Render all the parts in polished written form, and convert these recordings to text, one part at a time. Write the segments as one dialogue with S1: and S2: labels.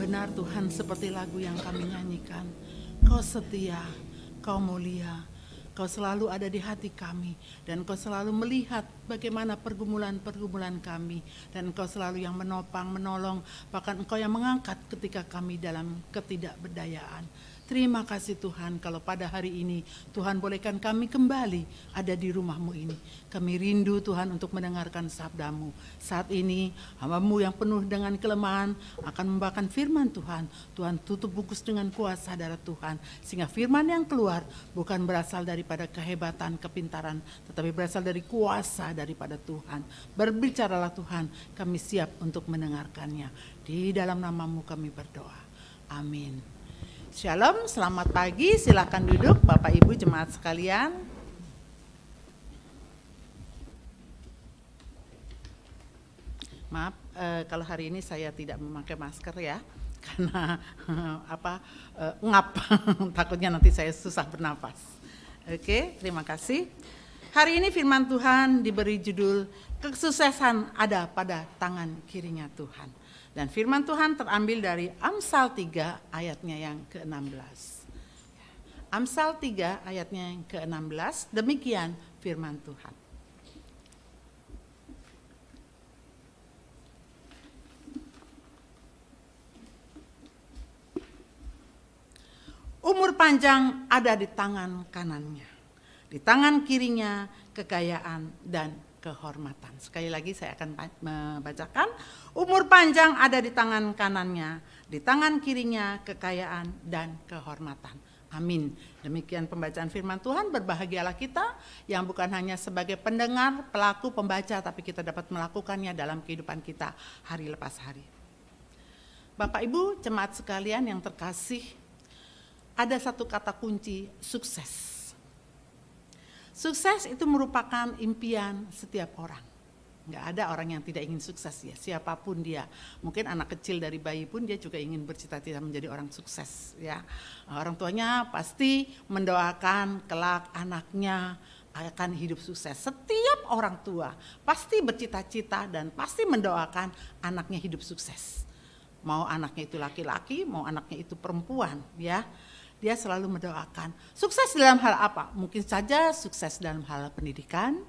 S1: Benar Tuhan, seperti lagu yang kami nyanyikan, Kau setia, Kau mulia, Kau selalu ada di hati kami, dan Kau selalu melihat bagaimana pergumulan-pergumulan kami, dan Engkau selalu yang menopang, menolong, bahkan Engkau yang mengangkat ketika kami dalam ketidakberdayaan. Terima kasih Tuhan, kalau pada hari ini Tuhan bolehkan kami kembali ada di rumah-Mu ini. Kami rindu Tuhan untuk mendengarkan sabda-Mu. Saat ini hamba-Mu yang penuh dengan kelemahan akan membawakan firman Tuhan. Tuhan tutup bungkus dengan kuasa darah Tuhan, sehingga firman yang keluar bukan berasal daripada kehebatan, kepintaran, tetapi berasal dari kuasa daripada Tuhan. Berbicaralah Tuhan, kami siap untuk mendengarkannya. Di dalam nama-Mu kami berdoa. Amin. Shalom, selamat pagi, silakan duduk Bapak Ibu jemaat sekalian. Maaf kalau hari ini saya tidak memakai masker ya, karena ngap, takutnya nanti saya susah bernafas. Oke, terima kasih. Hari ini firman Tuhan diberi judul Kesuksesan ada pada tangan kirinya Tuhan. Dan firman Tuhan terambil dari Amsal 3 ayatnya yang ke-16. Amsal 3 ayatnya yang ke-16, demikian firman Tuhan. Umur panjang ada di tangan kanannya, di tangan kirinya kekayaan dan kehormatan. Sekali lagi saya akan membacakan. Umur panjang ada di tangan kanannya, di tangan kirinya kekayaan dan kehormatan. Amin. Demikian pembacaan firman Tuhan. Berbahagialah kita yang bukan hanya sebagai pendengar, pelaku, pembaca, tapi kita dapat melakukannya dalam kehidupan kita hari lepas hari. Bapak Ibu jemaat sekalian yang terkasih, ada satu kata kunci, sukses. Sukses itu merupakan impian setiap orang. Nggak ada orang yang tidak ingin sukses ya, siapapun dia. Mungkin anak kecil dari bayi pun dia juga ingin bercita-cita menjadi orang sukses ya. Orang tuanya pasti mendoakan kelak anaknya akan hidup sukses. Setiap orang tua pasti bercita-cita dan pasti mendoakan anaknya hidup sukses. Mau anaknya itu laki-laki, mau anaknya itu perempuan ya. Dia selalu mendoakan. Sukses dalam hal apa? Mungkin saja sukses dalam hal pendidikan,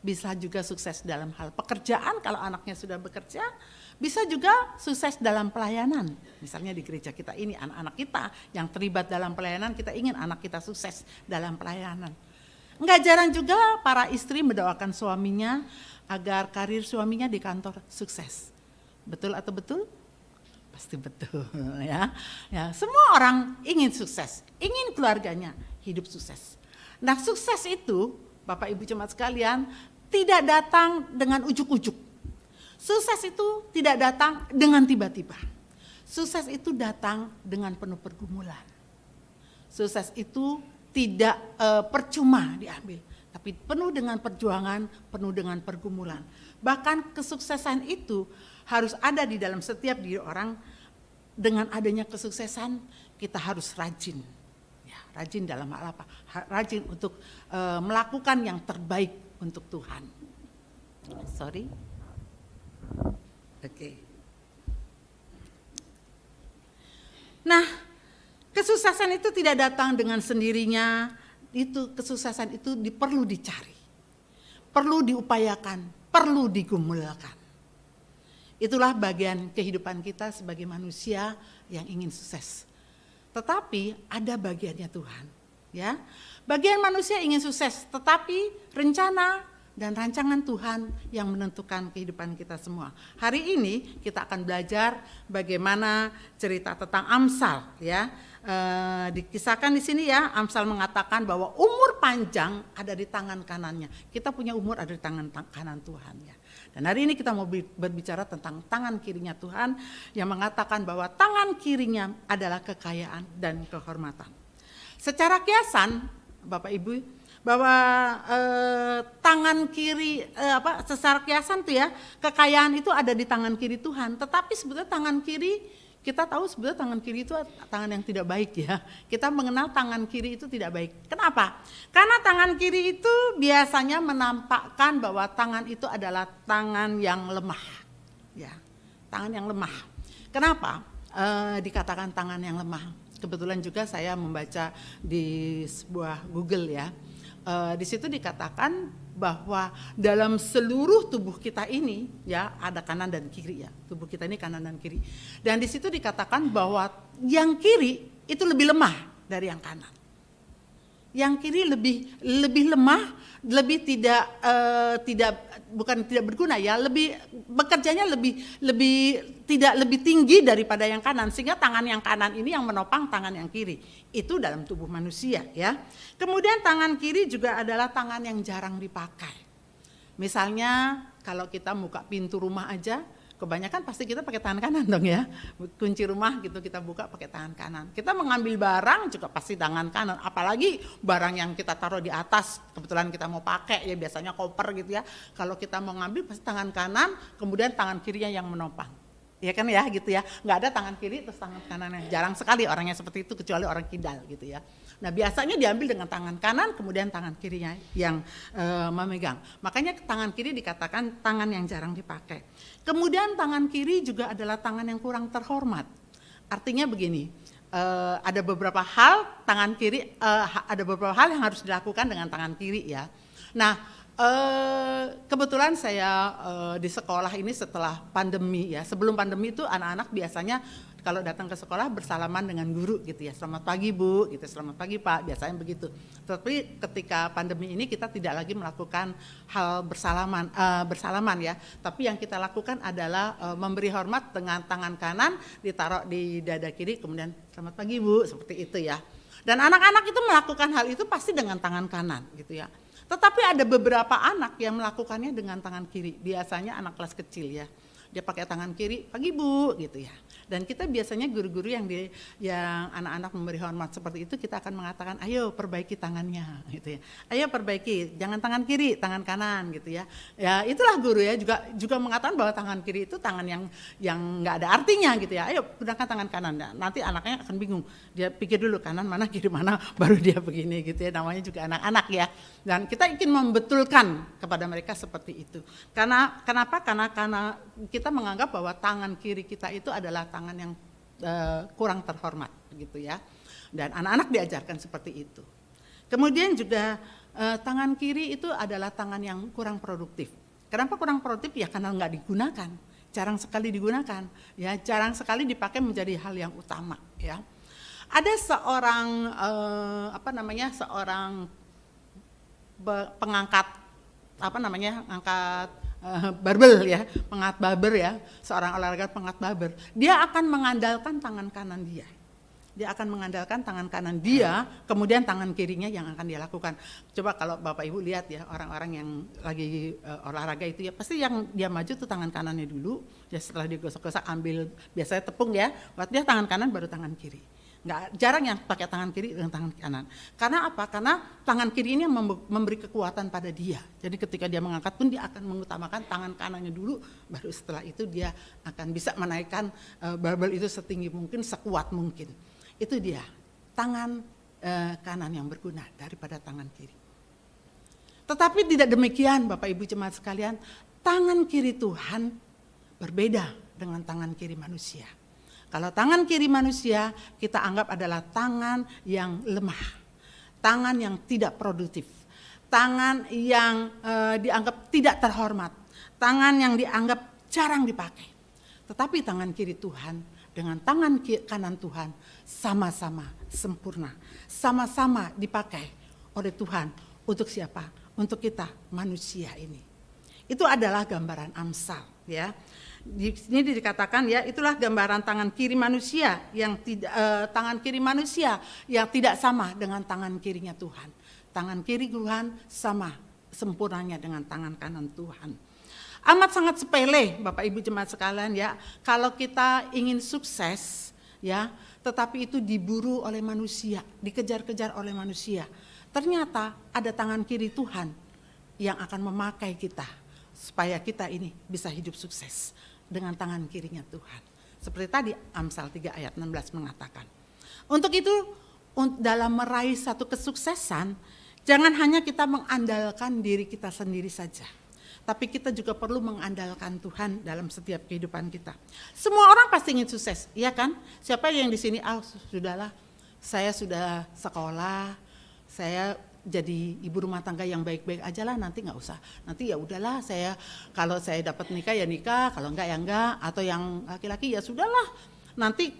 S1: bisa juga sukses dalam hal pekerjaan kalau anaknya sudah bekerja, bisa juga sukses dalam pelayanan. Misalnya di gereja kita ini, anak-anak kita yang terlibat dalam pelayanan, kita ingin anak kita sukses dalam pelayanan. Enggak jarang juga para istri mendoakan suaminya agar karir suaminya di kantor sukses. Betul atau betul? Pasti betul ya. Ya, semua orang ingin sukses, ingin keluarganya hidup sukses. Nah, sukses itu Bapak Ibu jemaat sekalian tidak datang dengan ujuk-ujuk. Sukses itu tidak datang dengan tiba-tiba. Sukses itu datang dengan penuh pergumulan. Sukses itu tidak percuma diambil, tapi penuh dengan perjuangan, penuh dengan pergumulan. Bahkan kesuksesan itu harus ada di dalam setiap diri orang. Dengan adanya kesuksesan kita harus rajin. Ya, rajin dalam hal apa? Rajin untuk melakukan yang terbaik untuk Tuhan. Sorry. Oke. Nah, kesuksesan itu tidak datang dengan sendirinya. Kesuksesan itu perlu dicari. Perlu diupayakan, perlu digumulkan. Itulah bagian kehidupan kita sebagai manusia yang ingin sukses. Tetapi ada bagiannya Tuhan, ya. Bagian manusia ingin sukses, tetapi rencana dan rancangan Tuhan yang menentukan kehidupan kita semua. Hari ini kita akan belajar bagaimana cerita tentang Amsal, ya. Dikisahkan di sini ya, Amsal mengatakan bahwa umur panjang ada di tangan kanannya. Kita punya umur ada di tangan kanan Tuhan ya. Dan hari ini kita mau berbicara tentang tangan kirinya Tuhan yang mengatakan bahwa tangan kirinya adalah kekayaan dan kehormatan. Secara kiasan Bapak Ibu, bahwa tangan kiri secara kiasan tuh ya, kekayaan itu ada di tangan kiri Tuhan, tetapi sebetulnya tangan kiri kita tahu sebetulnya tangan kiri itu tangan yang tidak baik ya. Kita mengenal tangan kiri itu tidak baik. Kenapa? Karena tangan kiri itu biasanya menampakkan bahwa tangan itu adalah tangan yang lemah. ya. Tangan yang lemah. Kenapa dikatakan tangan yang lemah? Kebetulan juga saya membaca di sebuah Google ya. Di situ dikatakan bahwa dalam seluruh tubuh kita ini ya ada kanan dan kiri ya. Tubuh kita ini kanan dan kiri. Dan di situ dikatakan bahwa yang kiri itu lebih lemah dari yang kanan. Yang kiri lebih lemah, lebih tidak berguna ya, lebih bekerjanya tidak lebih tinggi daripada yang kanan, sehingga tangan yang kanan ini yang menopang tangan yang kiri. Itu dalam tubuh manusia ya. Kemudian tangan kiri juga adalah tangan yang jarang dipakai. Misalnya kalau kita buka pintu rumah aja, kebanyakan pasti kita pakai tangan kanan dong ya. Kunci rumah gitu kita buka pakai tangan kanan. Kita mengambil barang juga pasti tangan kanan. Apalagi barang yang kita taruh di atas, kebetulan kita mau pakai ya biasanya koper gitu ya. Kalau kita mau ngambil pasti tangan kanan, kemudian tangan kirinya yang menopang. Ya kan ya gitu ya. Nggak ada tangan kiri terus tangan kanannya. Jarang sekali orangnya seperti itu kecuali orang kidal gitu ya. Nah biasanya diambil dengan tangan kanan kemudian tangan kirinya yang memegang. Makanya tangan kiri dikatakan tangan yang jarang dipakai. Kemudian tangan kiri juga adalah tangan yang kurang terhormat. Artinya begini, ada beberapa hal tangan kiri, ada beberapa hal yang harus dilakukan dengan tangan kiri ya. Nah kebetulan saya di sekolah ini setelah pandemi ya. Sebelum pandemi itu anak-anak biasanya kalau datang ke sekolah bersalaman dengan guru gitu ya. Selamat pagi Bu, gitu. Selamat pagi Pak, biasanya begitu. Tapi ketika pandemi ini kita tidak lagi melakukan hal bersalaman ya. Tapi yang kita lakukan adalah memberi hormat dengan tangan kanan ditaruh di dada kiri, kemudian selamat pagi Bu, seperti itu ya. Dan anak-anak itu melakukan hal itu pasti dengan tangan kanan gitu ya. Tetapi ada beberapa anak yang melakukannya dengan tangan kiri. Biasanya anak kelas kecil ya. Dia pakai tangan kiri, pagi Bu gitu ya. Dan kita biasanya guru-guru yang anak-anak memberi hormat seperti itu, kita akan mengatakan ayo perbaiki tangannya gitu ya. Ayo perbaiki, jangan tangan kiri, tangan kanan gitu ya. Ya itulah guru ya juga mengatakan bahwa tangan kiri itu tangan yang nggak ada artinya gitu ya. Ayo gunakan tangan kanan. Nanti anaknya akan bingung. Dia pikir dulu kanan mana kiri mana baru dia begini gitu ya. Namanya juga anak-anak ya. Dan kita ingin membetulkan kepada mereka seperti itu. Kenapa? Karena kita menganggap bahwa tangan kiri kita itu adalah tangan yang kurang terhormat gitu ya. Dan anak-anak diajarkan seperti itu. Kemudian juga tangan kiri itu adalah tangan yang kurang produktif. Kenapa kurang produktif? Ya karena nggak digunakan, jarang sekali digunakan, ya jarang sekali dipakai menjadi hal yang utama. Ya, ada seorang seorang pengangkat angkat barbel ya, pengangkat barber ya, seorang olahraga pengangkat barber. Dia akan mengandalkan tangan kanan dia. Dia akan mengandalkan tangan kanan dia, kemudian tangan kirinya yang akan dia lakukan. Coba kalau Bapak Ibu lihat ya, orang-orang yang lagi olahraga itu ya, pasti yang dia maju tuh tangan kanannya dulu, ya setelah digosok-gosok ambil biasanya tepung ya, buat dia tangan kanan baru tangan kiri. Jarang yang pakai tangan kiri dengan tangan kanan. Karena apa? Karena tangan kiri ini memberi kekuatan pada dia. Jadi ketika dia mengangkat pun dia akan mengutamakan tangan kanannya dulu, baru setelah itu dia akan bisa menaikkan barbel itu setinggi mungkin, sekuat mungkin. Itu dia, tangan kanan yang berguna daripada tangan kiri. Tetapi tidak demikian Bapak Ibu jemaat sekalian, tangan kiri Tuhan berbeda dengan tangan kiri manusia. Kalau tangan kiri manusia kita anggap adalah tangan yang lemah, tangan yang tidak produktif, tangan yang dianggap tidak terhormat, tangan yang dianggap jarang dipakai. Tetapi tangan kiri Tuhan dengan tangan kanan Tuhan sama-sama sempurna, sama-sama dipakai oleh Tuhan. Untuk siapa? Untuk kita manusia ini. Itu adalah gambaran Amsal ya. Di sini dikatakan ya, itulah gambaran tangan kiri manusia yang tidak sama dengan tangan kirinya Tuhan. Tangan kiri Tuhan sama sempurnanya dengan tangan kanan Tuhan. Amat sangat sepele Bapak Ibu jemaat sekalian ya, kalau kita ingin sukses ya, tetapi itu diburu oleh manusia, dikejar-kejar oleh manusia. Ternyata ada tangan kiri Tuhan yang akan memakai kita supaya kita ini bisa hidup sukses dengan tangan kirinya Tuhan. Seperti tadi Amsal 3 ayat 16 mengatakan. Untuk itu dalam meraih satu kesuksesan, jangan hanya kita mengandalkan diri kita sendiri saja. tapi kita juga perlu mengandalkan Tuhan dalam setiap kehidupan kita. Semua orang pasti ingin sukses, iya kan? Siapa yang di sini, sudahlah, saya sudah sekolah, saya jadi ibu rumah tangga yang baik-baik aja lah, nanti nggak usah. Nanti ya udahlah, saya kalau saya dapat nikah ya nikah, kalau enggak ya enggak, atau yang laki-laki ya sudahlah. Nanti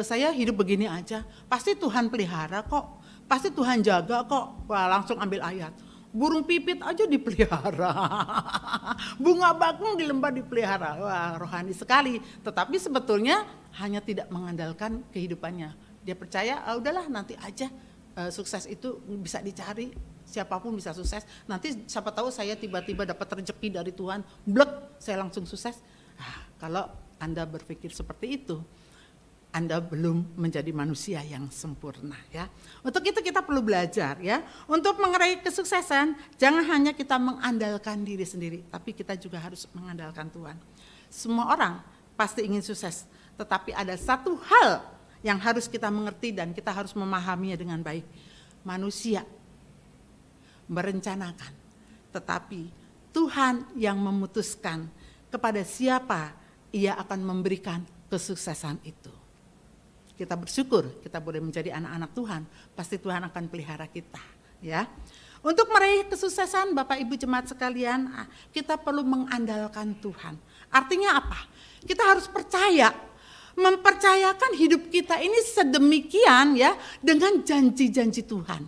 S1: saya hidup begini aja, pasti Tuhan pelihara kok, pasti Tuhan jaga kok. Wah, langsung ambil ayat. Burung pipit aja dipelihara, bunga bakung di lembah dipelihara. Wah, rohani sekali. Tetapi sebetulnya hanya tidak mengandalkan kehidupannya. Dia percaya, udahlah nanti aja, sukses itu bisa dicari, siapapun bisa sukses. Nanti siapa tahu saya tiba-tiba dapat rezeki dari Tuhan, blek, saya langsung sukses. Kalau Anda berpikir seperti itu, Anda belum menjadi manusia yang sempurna, ya. Untuk itu kita perlu belajar, ya. Untuk meraih kesuksesan, jangan hanya kita mengandalkan diri sendiri, tapi kita juga harus mengandalkan Tuhan. Semua orang pasti ingin sukses, tetapi ada satu hal yang harus kita mengerti dan kita harus memahaminya dengan baik. Manusia merencanakan, tetapi Tuhan yang memutuskan kepada siapa Ia akan memberikan kesuksesan itu. Kita bersyukur kita boleh menjadi anak-anak Tuhan, pasti Tuhan akan pelihara kita, ya. Untuk meraih kesuksesan Bapak Ibu jemaat sekalian, kita perlu mengandalkan Tuhan. Artinya apa? Kita harus percaya, mempercayakan hidup kita ini sedemikian, ya, dengan janji-janji Tuhan.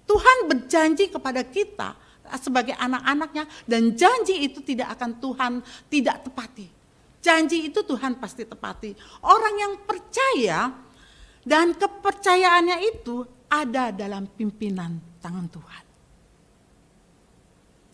S1: Tuhan berjanji kepada kita sebagai anak-anaknya, dan janji itu tidak akan Tuhan tidak tepati. Janji itu Tuhan pasti tepati. Orang yang percaya dan kepercayaannya itu ada dalam pimpinan tangan Tuhan.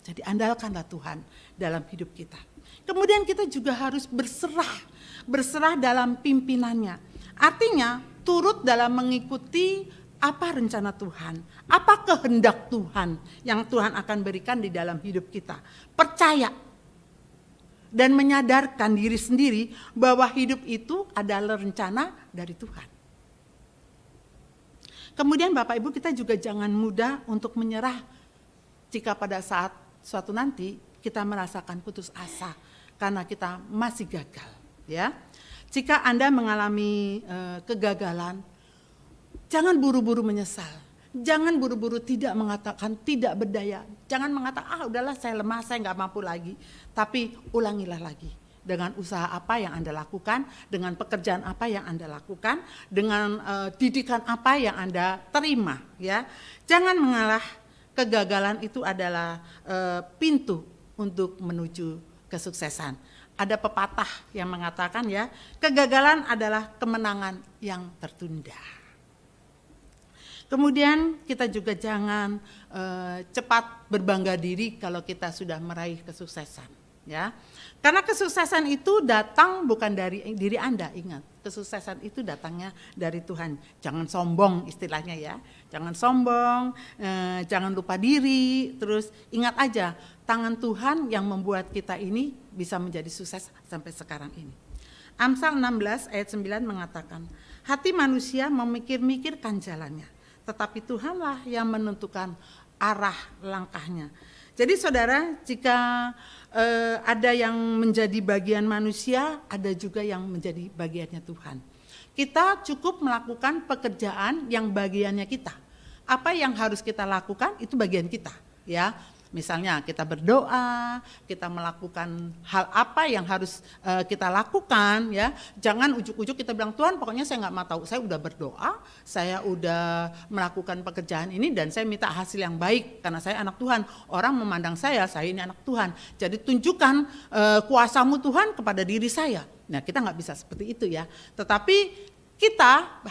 S1: Jadi andalkanlah Tuhan dalam hidup kita. Kemudian kita juga harus berserah dalam pimpinannya. Artinya turut dalam mengikuti apa rencana Tuhan, apa kehendak Tuhan yang Tuhan akan berikan di dalam hidup kita. Percaya dan menyadarkan diri sendiri bahwa hidup itu adalah rencana dari Tuhan. Kemudian Bapak Ibu, kita juga jangan mudah untuk menyerah jika pada saat suatu nanti kita merasakan putus asa karena kita masih gagal, ya. Jika Anda mengalami kegagalan, jangan buru-buru menyesal. Jangan buru-buru tidak mengatakan tidak berdaya. Jangan mengatakan udahlah saya lemah, saya nggak mampu lagi. Tapi ulangilah lagi. Dengan usaha apa yang Anda lakukan, dengan pekerjaan apa yang Anda lakukan, dengan didikan apa yang Anda terima, ya. Jangan mengalah. Kegagalan itu adalah pintu untuk menuju kesuksesan. Ada pepatah yang mengatakan, ya, kegagalan adalah kemenangan yang tertunda. Kemudian kita juga jangan cepat berbangga diri kalau kita sudah meraih kesuksesan, ya. Karena kesuksesan itu datang bukan dari diri Anda, ingat. Kesuksesan itu datangnya dari Tuhan. Jangan sombong istilahnya, ya. Jangan sombong, jangan lupa diri, terus ingat aja tangan Tuhan yang membuat kita ini bisa menjadi sukses sampai sekarang ini. Amsal 16 ayat 9 mengatakan, hati manusia memikir-mikirkan jalannya, tetapi Tuhanlah yang menentukan arah langkahnya. Jadi saudara, jika ada yang menjadi bagian manusia, ada juga yang menjadi bagiannya Tuhan. Kita cukup melakukan pekerjaan yang bagiannya kita. Apa yang harus kita lakukan itu bagian kita, ya. Misalnya kita berdoa, kita melakukan hal apa yang harus kita lakukan, ya. Jangan ujuk-ujuk kita bilang, Tuhan pokoknya saya nggak mau tahu, saya udah berdoa, saya udah melakukan pekerjaan ini dan saya minta hasil yang baik karena saya anak Tuhan. Orang memandang saya ini anak Tuhan. Jadi tunjukkan kuasamu Tuhan kepada diri saya. Nah, kita nggak bisa seperti itu, ya. Tetapi kita,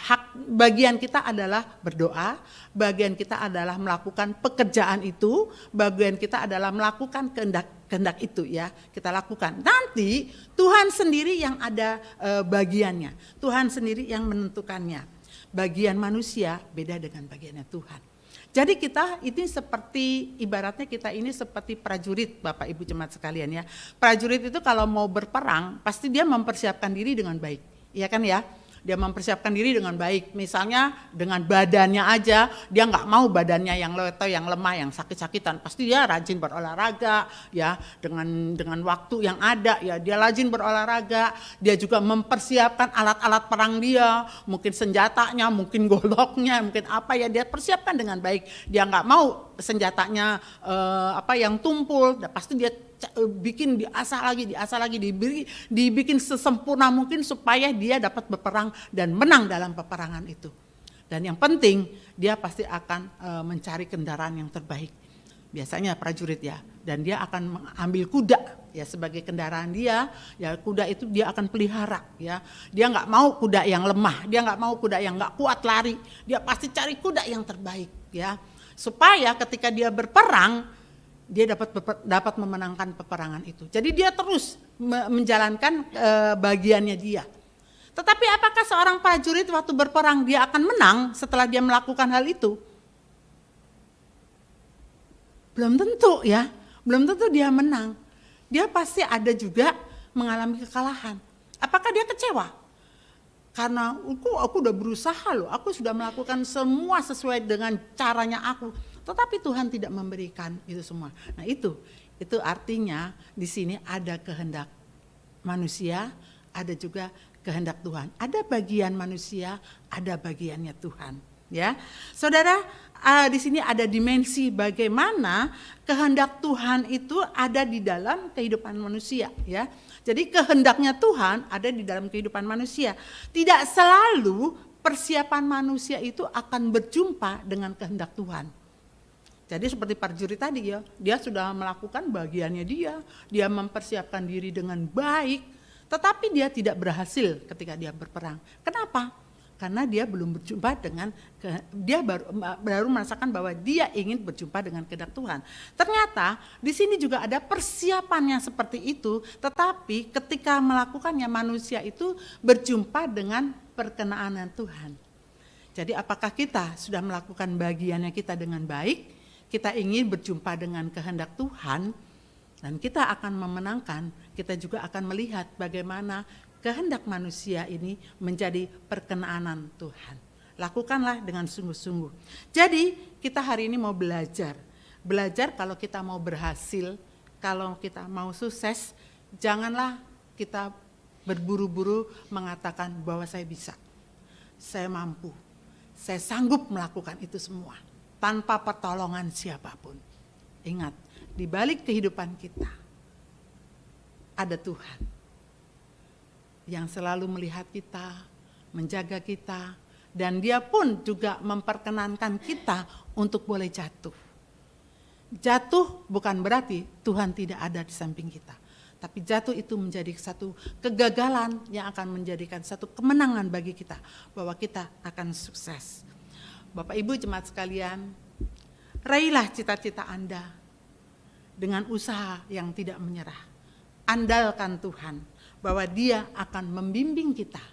S1: bagian kita adalah berdoa, bagian kita adalah melakukan pekerjaan itu, bagian kita adalah melakukan kehendak itu, ya, kita lakukan. Nanti Tuhan sendiri yang ada bagiannya, Tuhan sendiri yang menentukannya. Bagian manusia beda dengan bagiannya Tuhan. Jadi kita ini seperti, ibaratnya kita ini seperti prajurit, Bapak Ibu jemaat sekalian, ya. Prajurit itu kalau mau berperang pasti dia mempersiapkan diri dengan baik, iya kan, ya. dia mempersiapkan diri dengan baik. Misalnya dengan badannya aja, dia nggak mau badannya yang leto, yang lemah, yang sakit-sakitan. Pasti dia rajin berolahraga, ya, dengan waktu yang ada, ya, dia rajin berolahraga. Dia juga mempersiapkan alat-alat perang dia, mungkin senjatanya, mungkin goloknya, mungkin apa, ya, dia persiapkan dengan baik. Dia nggak mau senjatanya yang tumpul, pasti dia diasah lagi, dibikin sesempurna mungkin supaya dia dapat berperang dan menang dalam peperangan itu. Dan yang penting dia pasti akan mencari kendaraan yang terbaik. Biasanya prajurit, ya, dan dia akan mengambil kuda, ya, sebagai kendaraan dia, ya, kuda itu dia akan pelihara, ya. Dia nggak mau kuda yang lemah, dia nggak mau kuda yang nggak kuat lari, dia pasti cari kuda yang terbaik, ya, supaya ketika dia berperang dia dapat memenangkan peperangan itu. Jadi dia terus menjalankan bagiannya dia. Tetapi apakah seorang prajurit waktu berperang dia akan menang setelah dia melakukan hal itu? Belum tentu, ya. Belum tentu dia menang. Dia pasti ada juga mengalami kekalahan. Apakah dia kecewa? Karena aku udah berusaha loh, aku sudah melakukan semua sesuai dengan caranya aku. Tetapi Tuhan tidak memberikan itu semua. Nah, itu artinya di sini ada kehendak manusia, ada juga kehendak Tuhan. Ada bagian manusia, ada bagiannya Tuhan. Ya, saudara, di sini ada dimensi bagaimana kehendak Tuhan itu ada di dalam kehidupan manusia, ya. Jadi kehendaknya Tuhan ada di dalam kehidupan manusia. Tidak selalu persiapan manusia itu akan berjumpa dengan kehendak Tuhan. Jadi seperti prajurit tadi, ya, dia sudah melakukan bagiannya dia mempersiapkan diri dengan baik, tetapi dia tidak berhasil ketika dia berperang. Kenapa? Karena dia belum berjumpa dengan, dia baru merasakan bahwa dia ingin berjumpa dengan kehendak Tuhan. Ternyata di sini juga ada persiapannya seperti itu, tetapi ketika melakukannya manusia itu berjumpa dengan perkenaanan Tuhan. Jadi apakah kita sudah melakukan bagiannya kita dengan baik, kita ingin berjumpa dengan kehendak Tuhan, dan kita akan memenangkan, kita juga akan melihat bagaimana kehendak manusia ini menjadi perkenaanan Tuhan. Lakukanlah dengan sungguh-sungguh. Jadi kita hari ini mau belajar kalau kita mau berhasil, kalau kita mau sukses, janganlah kita berburu-buru mengatakan bahwa saya bisa, saya mampu, saya sanggup melakukan itu semua tanpa pertolongan siapapun. Ingat, di balik kehidupan kita ada Tuhan yang selalu melihat kita, menjaga kita, dan dia pun juga memperkenankan kita untuk boleh jatuh. Jatuh bukan berarti Tuhan tidak ada di samping kita, tapi jatuh itu menjadi satu kegagalan yang akan menjadikan satu kemenangan bagi kita, bahwa kita akan sukses. Bapak Ibu jemaat sekalian, raihlah cita-cita Anda dengan usaha yang tidak menyerah. Andalkan Tuhan, bahwa dia akan membimbing kita,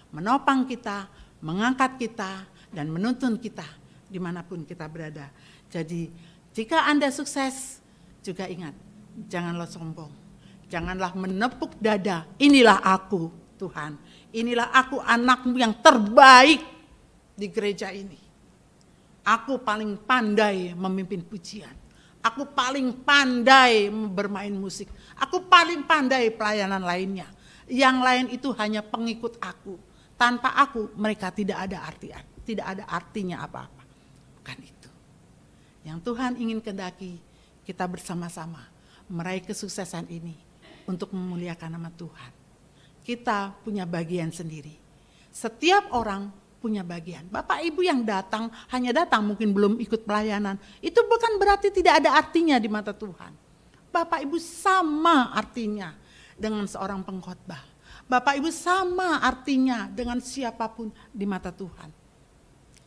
S1: menopang kita, mengangkat kita, dan menuntun kita dimanapun kita berada. Jadi jika Anda sukses, juga ingat, janganlah sombong, janganlah menepuk dada, inilah aku Tuhan, inilah aku anakmu yang terbaik di gereja ini. Aku paling pandai memimpin pujian, aku paling pandai bermain musik, aku paling pandai pelayanan lainnya. Yang lain itu hanya pengikut aku. Tanpa aku mereka tidak ada artinya apa-apa. Bukan itu. Yang Tuhan ingin kehendaki kita bersama-sama meraih kesuksesan ini untuk memuliakan nama Tuhan. Kita punya bagian sendiri. Setiap orang punya bagian. Bapak Ibu yang hanya datang mungkin belum ikut pelayanan, itu bukan berarti tidak ada artinya di mata Tuhan. Bapak Ibu sama artinya dengan seorang pengkhotbah. Bapak Ibu sama artinya dengan siapapun di mata Tuhan.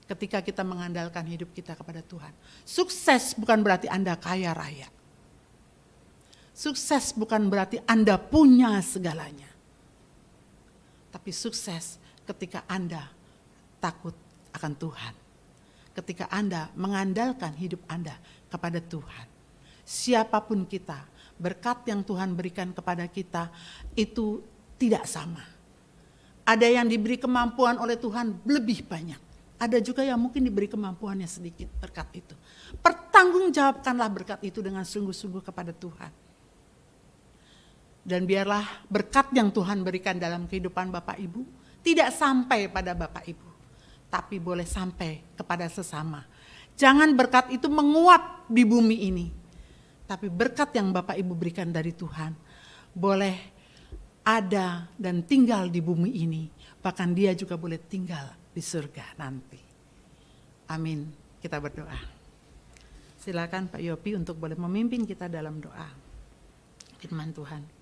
S1: Ketika kita mengandalkan hidup kita kepada Tuhan. Sukses bukan berarti Anda kaya raya. Sukses bukan berarti Anda punya segalanya. Tapi sukses ketika Anda takut akan Tuhan. Ketika Anda mengandalkan hidup Anda kepada Tuhan. Siapapun kita, berkat yang Tuhan berikan kepada kita itu tidak sama. Ada yang diberi kemampuan oleh Tuhan lebih banyak. Ada juga yang mungkin diberi kemampuannya sedikit berkat itu. Pertanggungjawabkanlah berkat itu dengan sungguh-sungguh kepada Tuhan. Dan biarlah berkat yang Tuhan berikan dalam kehidupan Bapak Ibu tidak sampai pada Bapak Ibu, tapi boleh sampai kepada sesama. Jangan berkat itu menguap di bumi ini, tapi berkat yang Bapak Ibu berikan dari Tuhan boleh ada dan tinggal di bumi ini. Bahkan dia juga boleh tinggal di surga nanti. Amin. Kita berdoa. Silakan Pak Yopi untuk boleh memimpin kita dalam doa. Firman Tuhan.